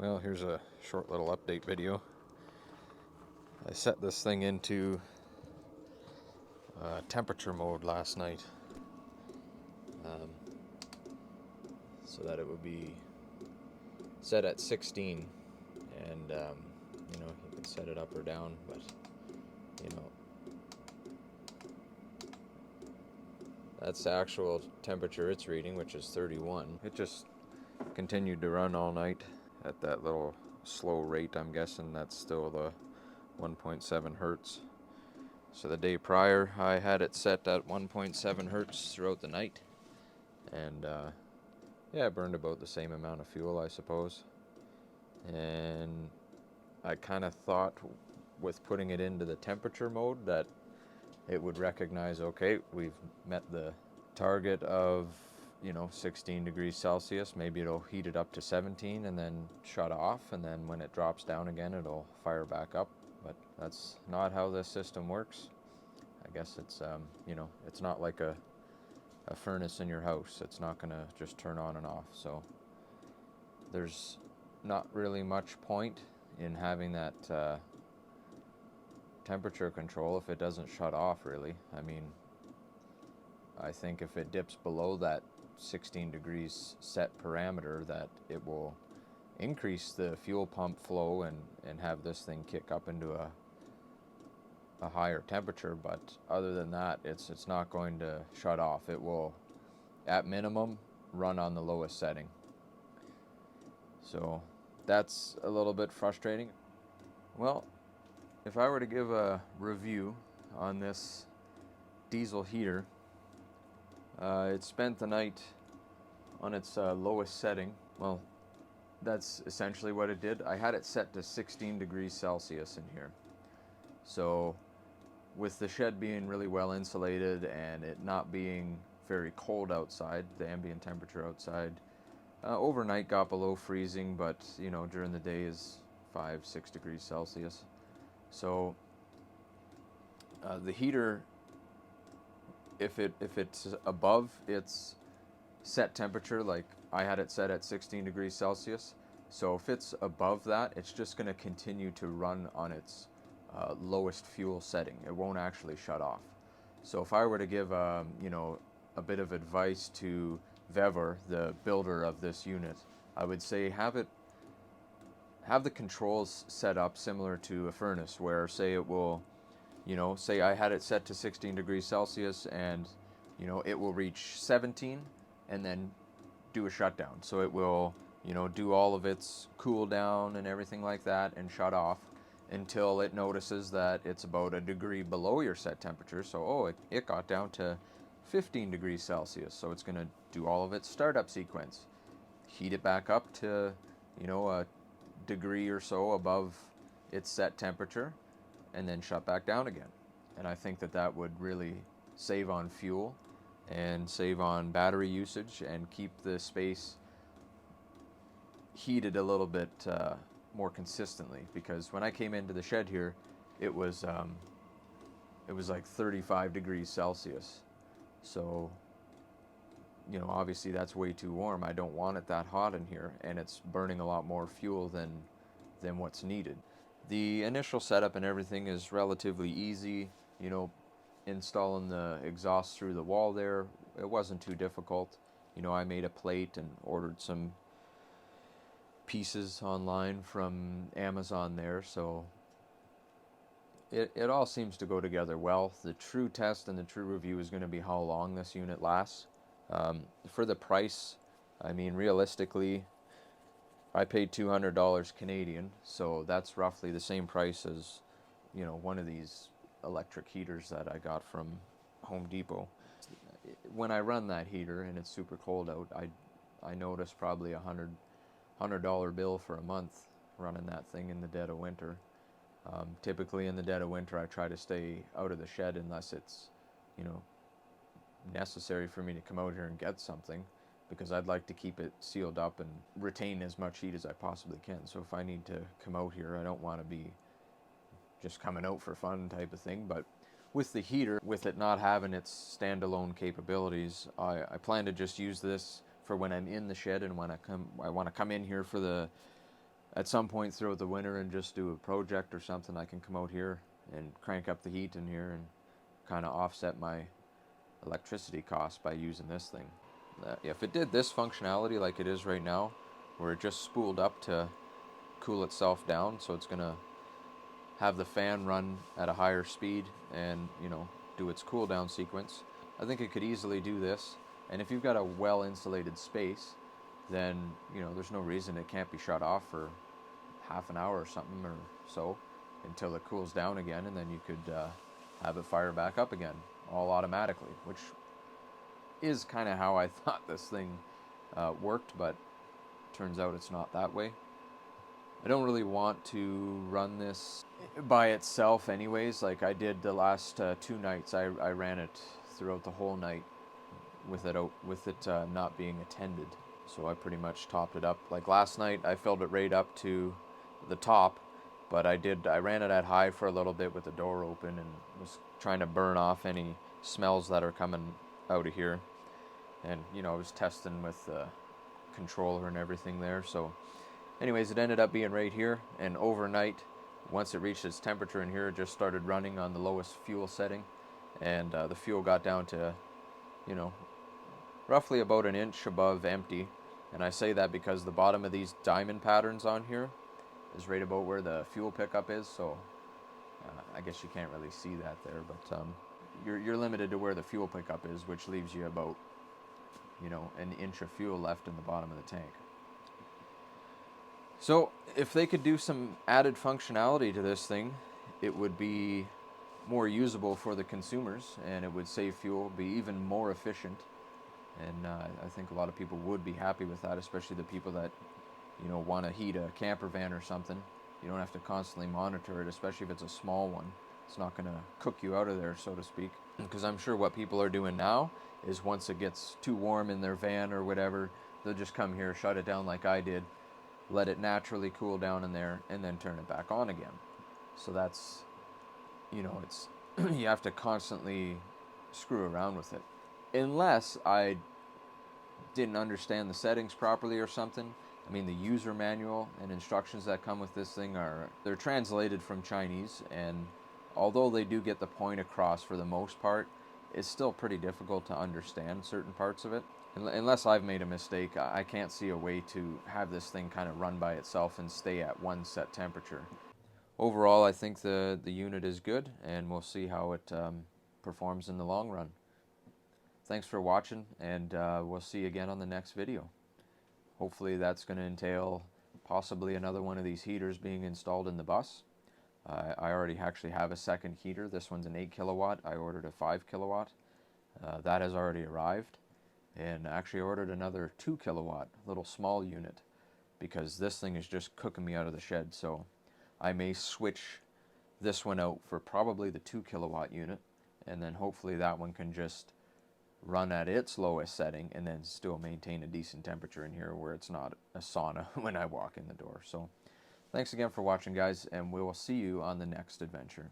Well, here's a short little update video. I set this thing into temperature mode last night, so that it would be set at 16, and you can set it up or down, but you know that's the actual temperature it's reading, which is 31. It just continued to run all night at that little slow rate. I'm guessing that's still the 1.7 hertz. So the day prior I had it set at 1.7 hertz throughout the night, and yeah, it burned about the same amount of fuel, I suppose. And I kind of thought with putting it into the temperature mode that it would recognize, okay, we've met the target of 16 degrees Celsius. Maybe it'll heat it up to 17 and then shut off, and then when it drops down again it'll fire back up. But that's not how this system works. I guess it's it's not like a furnace in your house. It's not gonna just turn on and off. So there's not really much point in having that temperature control if it doesn't shut off, really. I mean, I think if it dips below that 16 degrees set parameter, that it will increase the fuel pump flow and have this thing kick up into a higher temperature. But other than that, it's not going to shut off. It will, at minimum, run on the lowest setting. So that's a little bit frustrating. Well, if I were to give a review on this diesel heater, it spent the night on its lowest setting. Well, that's essentially what it did. I had it set to 16 degrees Celsius in here. So with the shed being really well insulated and it not being very cold outside, the ambient temperature outside, overnight got below freezing, but during the day is 5-6 degrees Celsius. So the heater, if it's above its set temperature, like I had it set at 16 degrees Celsius, so if it's above that, it's just going to continue to run on its lowest fuel setting. It won't actually shut off. So if I were to give a bit of advice to Vevor, the builder of this unit, I would say have the controls set up similar to a furnace, where say it will, say I had it set to 16 degrees Celsius and it will reach 17 and then do a shutdown. So it will do all of its cool down and everything like that and shut off until it notices that it's about a degree below your set temperature. So it got down to 15 degrees Celsius. So it's going to do all of its startup sequence, heat it back up to a degree or so above its set temperature, and then shut back down again. And I think that would really save on fuel and save on battery usage and keep the space heated a little bit more consistently. Because when I came into the shed here, it was like 35 degrees Celsius. So obviously that's way too warm. I don't want it that hot in here, and it's burning a lot more fuel than what's needed. The initial setup and everything is relatively easy. Installing the exhaust through the wall there, it wasn't too difficult. I made a plate and ordered some pieces online from Amazon there, so it all seems to go together well. The true test and the true review is going to be how long this unit lasts. For the price, I mean, realistically, I paid $200 Canadian, so that's roughly the same price as one of these electric heaters that I got from Home Depot. When I run that heater and it's super cold out, I notice probably $100 bill for a month running that thing in the dead of winter. Typically in the dead of winter, I try to stay out of the shed unless it's necessary for me to come out here and get something, because I'd like to keep it sealed up and retain as much heat as I possibly can. So if I need to come out here, I don't want to be just coming out for fun type of thing. But with the heater, with it not having its standalone capabilities, I plan to just use this for when I'm in the shed, and when I want to come in here for the at some point throughout the winter and just do a project or something, I can come out here and crank up the heat in here and kind of offset my electricity costs by using this thing. If it did this functionality like it is right now, where it just spooled up to cool itself down, so it's gonna have the fan run at a higher speed and, you know, do its cool down sequence, I think it could easily do this. And if you've got a well insulated space, then, you know, there's no reason it can't be shut off for half an hour or something or so until it cools down again, and then you could have it fire back up again all automatically, which is kind of how I thought this thing worked, but turns out it's not that way. I don't really want to run this by itself anyways. Like I did the last 2 nights, I ran it throughout the whole night with it not being attended. So I pretty much topped it up. Like last night I filled it right up to the top, but I ran it at high for a little bit with the door open and was trying to burn off any smells that are coming out of here. And, you know, I was testing with the controller and everything there. So anyways, it ended up being right here, and overnight, once it reached its temperature in here, it just started running on the lowest fuel setting, and the fuel got down to, you know, roughly about an inch above empty. And I say that because the bottom of these diamond patterns on here is right about where the fuel pickup is, so I guess you can't really see that there, but you're limited to where the fuel pickup is, which leaves you about, you know, an inch of fuel left in the bottom of the tank. So if they could do some added functionality to this thing, it would be more usable for the consumers, and it would save fuel, be even more efficient. And I think a lot of people would be happy with that, especially the people that, you know, want to heat a camper van or something. You don't have to constantly monitor it, especially if it's a small one. It's not going to cook you out of there, so to speak. Because I'm sure what people are doing now is once it gets too warm in their van or whatever, they'll just come here, shut it down like I did, let it naturally cool down in there, and then turn it back on again. So that's, you know, it's you have to constantly screw around with it. Unless I didn't understand the settings properly or something. I mean, the user manual and instructions that come with this thing they're translated from Chinese, and although they do get the point across for the most part, it's still pretty difficult to understand certain parts of it. Unless I've made a mistake, I can't see a way to have this thing kind of run by itself and stay at one set temperature. Overall, I think the unit is good, and we'll see how it performs in the long run. Thanks for watching, and we'll see you again on the next video. Hopefully that's going to entail possibly another one of these heaters being installed in the bus. I already actually have a second heater. This one's an 8 kilowatt. I ordered a 5 kilowatt. That has already arrived. And I actually ordered another 2 kilowatt little small unit because this thing is just cooking me out of the shed. So I may switch this one out for probably the 2 kilowatt unit, and then hopefully that one can just run at its lowest setting and then still maintain a decent temperature in here where it's not a sauna when I walk in the door. So thanks again for watching, guys, and we will see you on the next adventure.